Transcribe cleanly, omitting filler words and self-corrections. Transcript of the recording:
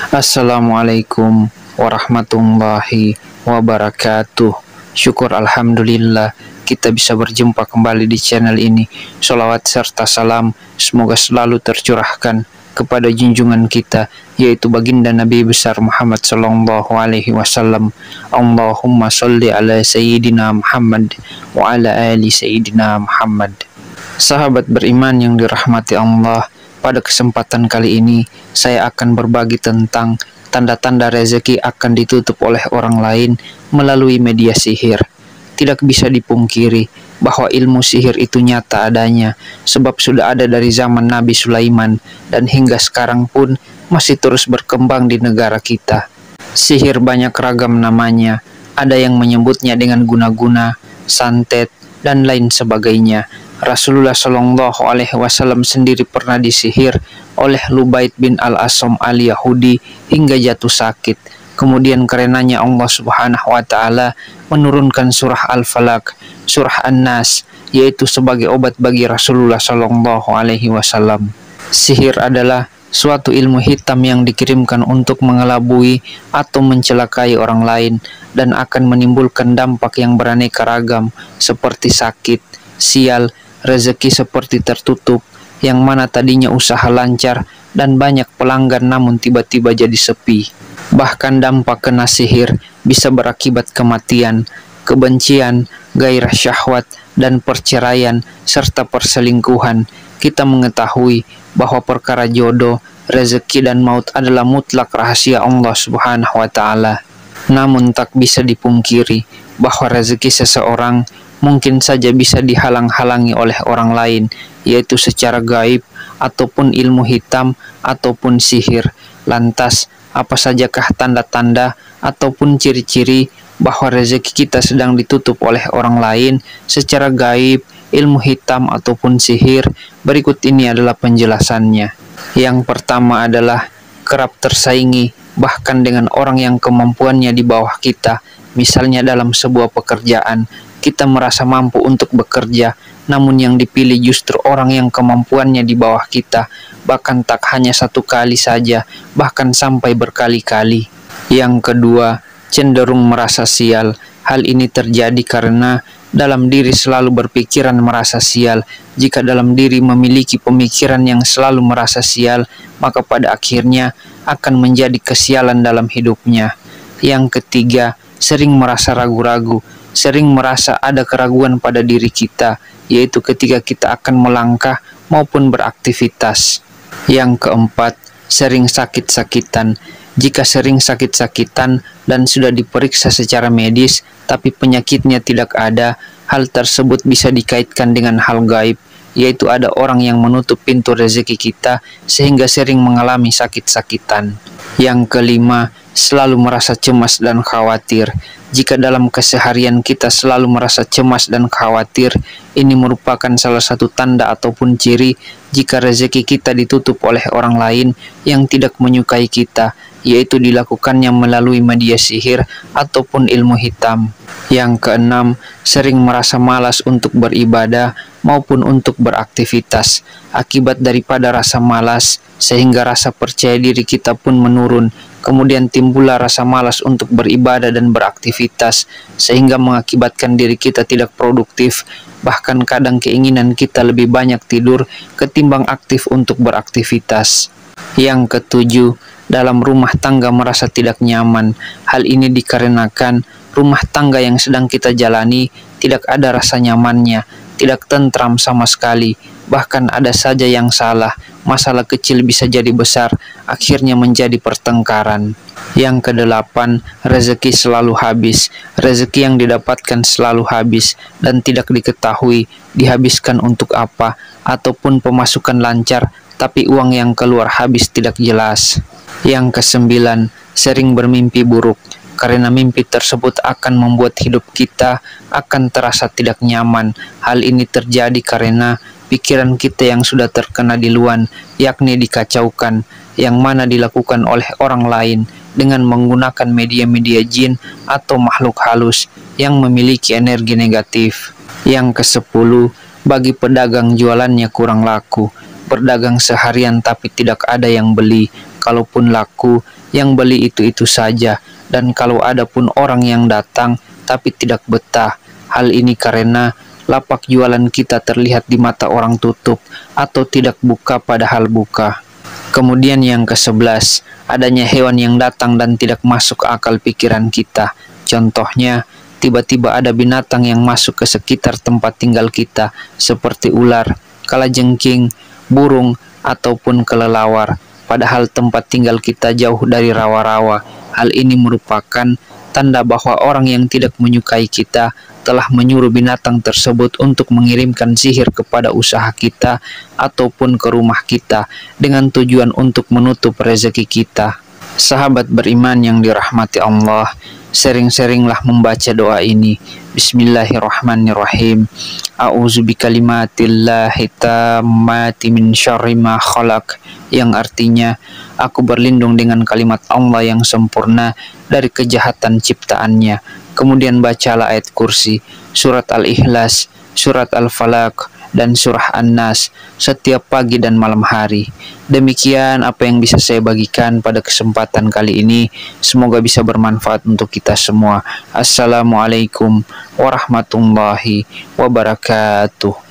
Assalamualaikum warahmatullahi wabarakatuh. Syukur alhamdulillah kita bisa berjumpa kembali di channel ini. Sholawat serta salam semoga selalu tercurahkan kepada junjungan kita, yaitu baginda Nabi besar Muhammad sallallahu alaihi wasallam. Allahumma sholli ala sayyidina Muhammad wa ala ali sayyidina Muhammad. Sahabat beriman yang dirahmati Allah, pada kesempatan kali ini saya akan berbagi tentang tanda-tanda rezeki akan ditutup oleh orang lain melalui media sihir. Tidak bisa dipungkiri bahwa ilmu sihir itu nyata adanya, sebab sudah ada dari zaman Nabi Sulaiman dan hingga sekarang pun masih terus berkembang di negara kita. Sihir banyak ragam namanya, ada yang menyebutnya dengan guna-guna, santet, dan lain sebagainya. Rasulullah Shallallahu Alaihi Wasallam sendiri pernah disihir oleh Lubaid bin Al-Asam al-Yahudi hingga jatuh sakit. Kemudian karenanya Allah Subhanahu Wa Taala menurunkan surah Al-Falaq, surah An-Nas, yaitu sebagai obat bagi Rasulullah Shallallahu Alaihi Wasallam. Sihir adalah suatu ilmu hitam yang dikirimkan untuk mengelabui atau mencelakai orang lain dan akan menimbulkan dampak yang beraneka ragam seperti sakit, sial, rezeki seperti tertutup, yang mana tadinya usaha lancar dan banyak pelanggan namun tiba-tiba jadi sepi. Bahkan dampak kena sihir bisa berakibat kematian, kebencian, gairah syahwat, dan perceraian serta perselingkuhan. Kita mengetahui bahwa perkara jodoh, rezeki, dan maut adalah mutlak rahasia Allah Subhanahu wa Ta'ala. Namun tak bisa dipungkiri bahwa rezeki seseorang mungkin saja bisa dihalang-halangi oleh orang lain, yaitu secara gaib ataupun ilmu hitam ataupun sihir. Lantas, apa sajakah tanda-tanda ataupun ciri-ciri bahwa rezeki kita sedang ditutup oleh orang lain secara gaib, ilmu hitam ataupun sihir? Berikut ini adalah penjelasannya. Yang pertama adalah kerap tersaingi bahkan dengan orang yang kemampuannya di bawah kita. Misalnya dalam sebuah pekerjaan, kita merasa mampu untuk bekerja, namun yang dipilih justru orang yang kemampuannya di bawah kita, bahkan tak hanya satu kali saja, bahkan sampai berkali-kali. Yang kedua, cenderung merasa sial. Hal ini terjadi karena dalam diri selalu berpikiran merasa sial. Jika dalam diri memiliki pemikiran yang selalu merasa sial, maka pada akhirnya akan menjadi kesialan dalam hidupnya. Yang ketiga, sering merasa ragu-ragu. Sering merasa ada keraguan pada diri kita, yaitu ketika kita akan melangkah maupun beraktivitas. Yang keempat, sering sakit-sakitan. Jika sering sakit-sakitan dan sudah diperiksa secara medis, tapi penyakitnya tidak ada, hal tersebut bisa dikaitkan dengan hal gaib, yaitu ada orang yang menutup pintu rezeki kita sehingga sering mengalami sakit-sakitan. Yang kelima, selalu merasa cemas dan khawatir. Jika dalam keseharian kita selalu merasa cemas dan khawatir, ini merupakan salah satu tanda ataupun ciri jika rezeki kita ditutup oleh orang lain yang tidak menyukai kita, yaitu dilakukannya melalui media sihir ataupun ilmu hitam. Yang keenam, sering merasa malas untuk beribadah maupun untuk beraktivitas. Akibat daripada rasa malas, sehingga rasa percaya diri kita pun menurun. Kemudian timbullah rasa malas untuk beribadah dan beraktivitas, sehingga mengakibatkan diri kita tidak produktif. Bahkan kadang keinginan kita lebih banyak tidur ketimbang aktif untuk beraktivitas. Yang ketujuh, dalam rumah tangga merasa tidak nyaman. Hal ini dikarenakan rumah tangga yang sedang kita jalani tidak ada rasa nyamannya, tidak tentram sama sekali. Bahkan ada saja yang salah, masalah kecil bisa jadi besar, akhirnya menjadi pertengkaran. Yang kedelapan, rezeki selalu habis. Rezeki yang didapatkan selalu habis dan tidak diketahui dihabiskan untuk apa, ataupun pemasukan lancar, tapi uang yang keluar habis tidak jelas. Yang kesembilan, sering bermimpi buruk. Karena mimpi tersebut akan membuat hidup kita akan terasa tidak nyaman. Hal ini terjadi karena pikiran kita yang sudah terkena diluan, yakni dikacaukan, yang mana dilakukan oleh orang lain dengan menggunakan media-media jin atau makhluk halus yang memiliki energi negatif. Yang kesepuluh, bagi pedagang jualannya kurang laku. Berdagang seharian tapi tidak ada yang beli. kalaupun laku, yang beli itu-itu saja. Dan kalau ada pun orang yang datang tapi tidak betah. Hal ini karena lapak jualan kita terlihat di mata orang tutup atau tidak buka padahal buka. Kemudian yang ke-11, adanya hewan yang datang dan tidak masuk akal pikiran kita. Contohnya, tiba-tiba ada binatang yang masuk ke sekitar tempat tinggal kita, seperti ular, kalajengking, burung, ataupun kelelawar. Padahal tempat tinggal kita jauh dari rawa-rawa. Hal ini merupakan tanda bahwa orang yang tidak menyukai kita telah menyuruh binatang tersebut untuk mengirimkan sihir kepada usaha kita ataupun ke rumah kita dengan tujuan untuk menutup rezeki kita. Sahabat beriman yang dirahmati Allah, sering-seringlah membaca doa ini. Bismillahirrahmanirrahim. A'udzu bikalimatillahi tammati min syarri ma khalaq, yang artinya aku berlindung dengan kalimat Allah yang sempurna dari kejahatan ciptaannya. Kemudian bacalah ayat kursi, surat Al-Ikhlas, surat Al-Falaq, dan surah An-Nas setiap pagi dan malam hari. Demikian apa yang bisa saya bagikan pada kesempatan kali ini. Semoga bisa bermanfaat untuk kita semua. Assalamualaikum warahmatullahi wabarakatuh.